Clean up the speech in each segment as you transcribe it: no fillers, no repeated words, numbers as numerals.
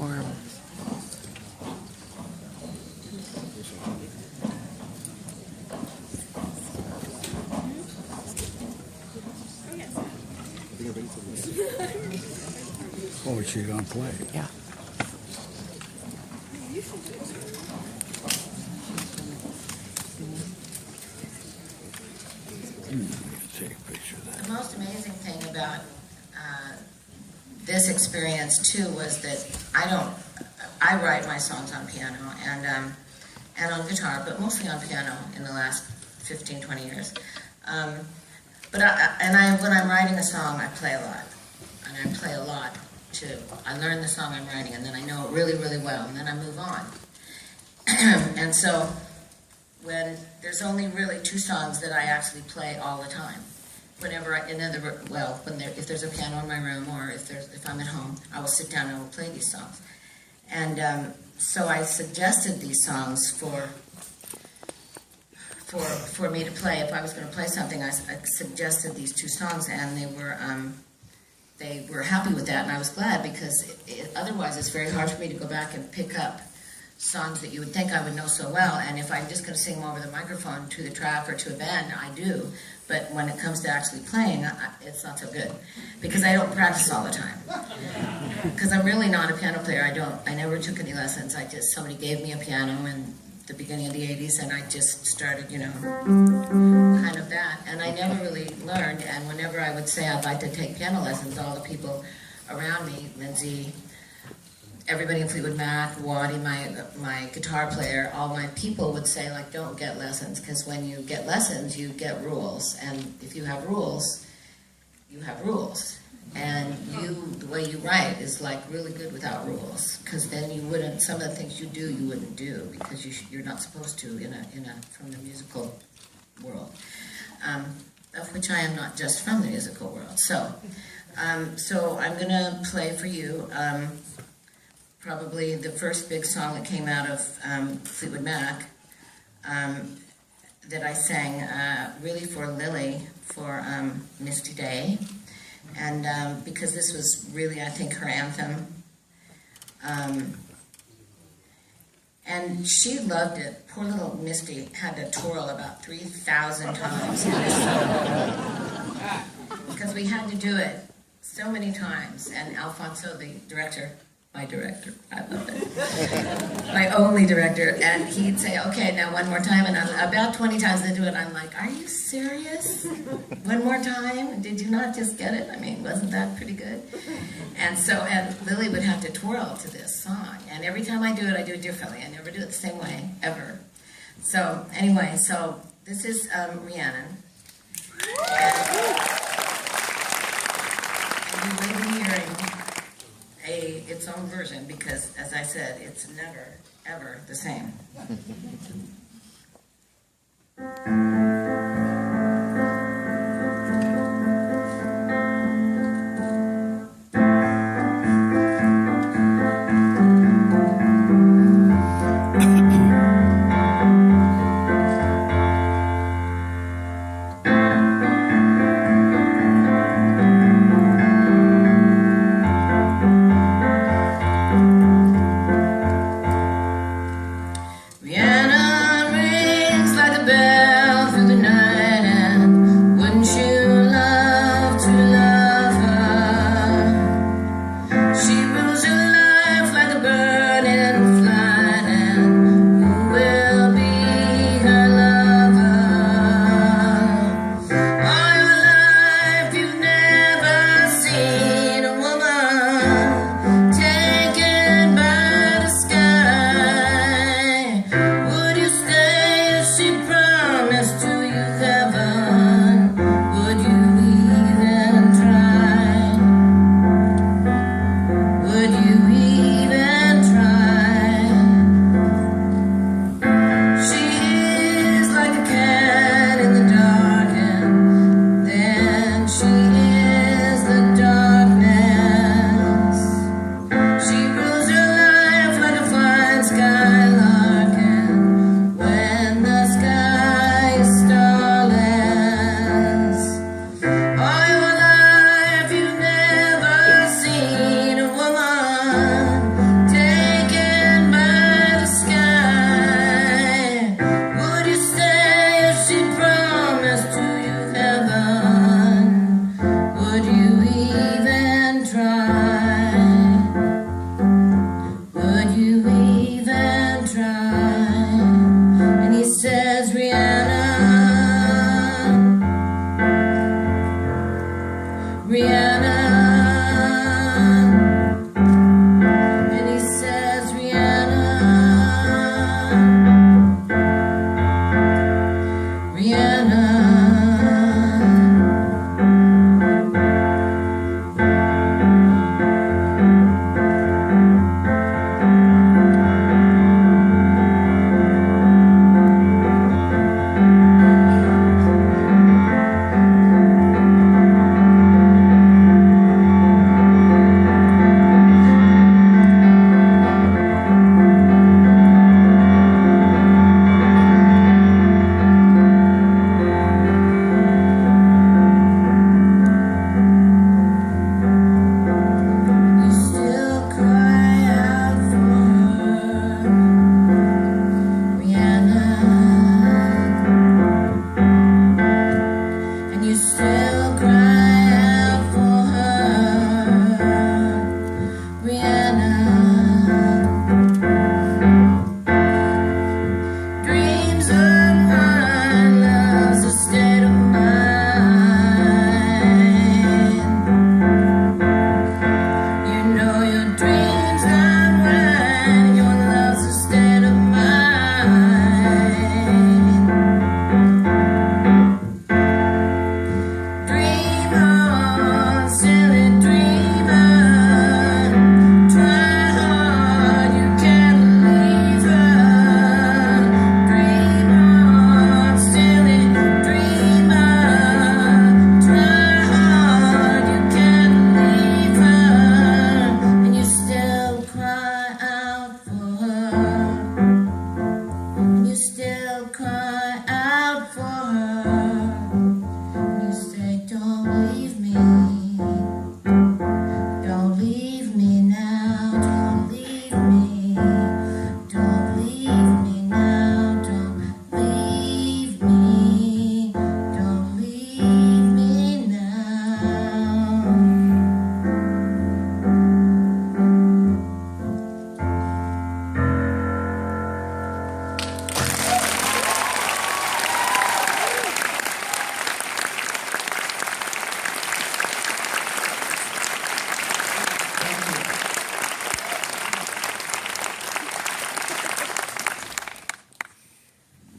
perform. Oh, she's gonna play. Yeah. Take a picture of that. The most amazing thing about this experience too was that I write my songs on piano and on guitar, but mostly on piano in the last 15, 20 years. When I'm writing a song, I play a lot, and I play a lot too. I learn the song I'm writing, and then I know it really, really well, and then I move on. And so, when there's only really 2 songs that I actually play all the time. Whenever if there's a piano in my room, or if I'm at home, I will sit down and I will play these songs. And so I suggested these songs for me to play. If I was going to play something, I suggested these 2 songs, and they were happy with that, and I was glad, because otherwise it's very hard for me to go back and pick up songs that you would think I would know so well, and if I'm just going to sing them over the microphone to the track or to a band, I do, but when it comes to actually playing, it's not so good, because I don't practice all the time, because I'm really not a piano player. I never took any lessons. Somebody gave me a piano in the beginning of the 80s, and I just started, kind of that, and I never really learned, and whenever I would say I'd like to take piano lessons, all the people around me, Lindsay, everybody in Fleetwood Mac, Waddy, my guitar player, all my people would say, like, don't get lessons, because when you get lessons, you get rules, and if you have rules, you have rules. And the way you write is like really good without rules, because then you wouldn't, some of the things you do, you wouldn't do, because you're not supposed to from the musical world, of which I am not just from the musical world. So I'm gonna play for you probably the first big song that came out of Fleetwood Mac that I sang really for Lily for Misty Day. And because this was really, I think, her anthem. And she loved it. Poor little Misty had to twirl about 3,000 times in this song. Because we had to do it so many times. And Alfonso, the director, my director, I love it, my only director, and he'd say, okay, now one more time, and about 20 times into it, I'm like, are you serious? One more time? Did you not just get it? I mean, wasn't that pretty good? And Lily would have to twirl to this song, and every time I do it differently. I never do it the same way, ever. So, anyway, this is Rhiannon. And you will be hearing its own version, because, as I said, it's never, ever the same. Vienna rings like a bell through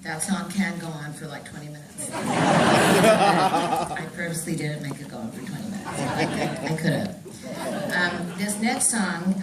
That song can go on for like 20 minutes. I purposely didn't make it go on for 20 minutes. I could have. This next song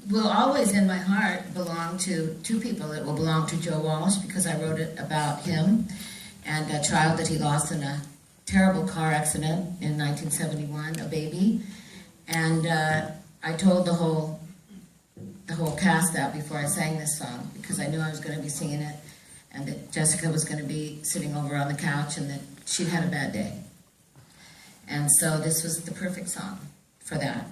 will always in my heart belong to two people. It will belong to Joe Walsh because I wrote it about him and a child that he lost in a terrible car accident in 1971, a baby. And I told the whole cast that before I sang this song because I knew I was going to be singing it and that Jessica was going to be sitting over on the couch and that she'd had a bad day. And so this was the perfect song for that.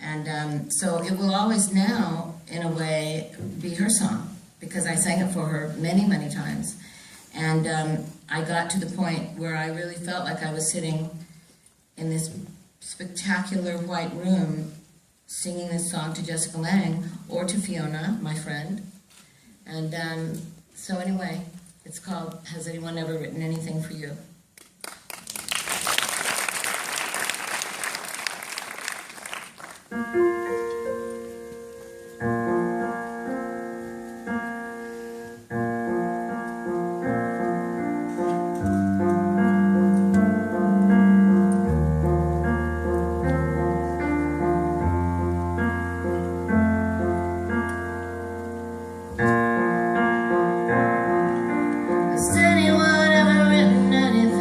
And so it will always now, in a way, be her song because I sang it for her many, many times. And I got to the point where I really felt like I was sitting in this spectacular white room singing this song to Jessica Lange or to Fiona, my friend. And so anyway, it's called Has Anyone Ever Written Anything for You? Has anyone ever written anything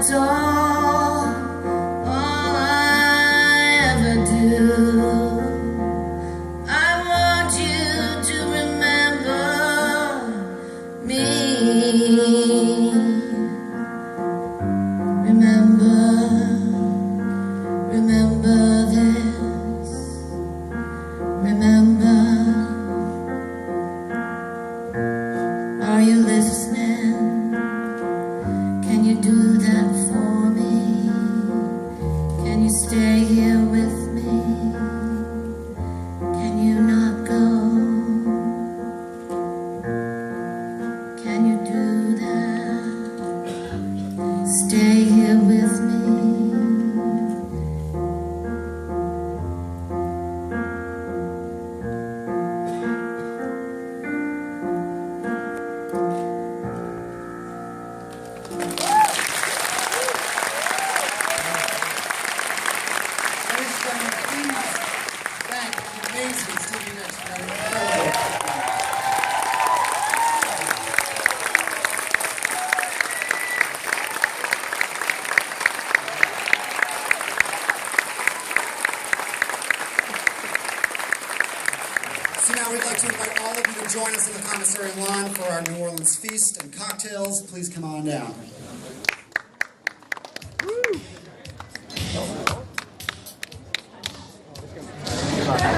that's all I ever do. I want you to remember me. Remember this. Remember. Are you listening? Can you do that for me? Can you stay here with me? Can you not go? Can you do that? Stay here with me. Amazing, Stevie, that's incredible. So now we'd like to invite all of you to join us in the commissary lawn for our New Orleans feast and cocktails. Please come on down.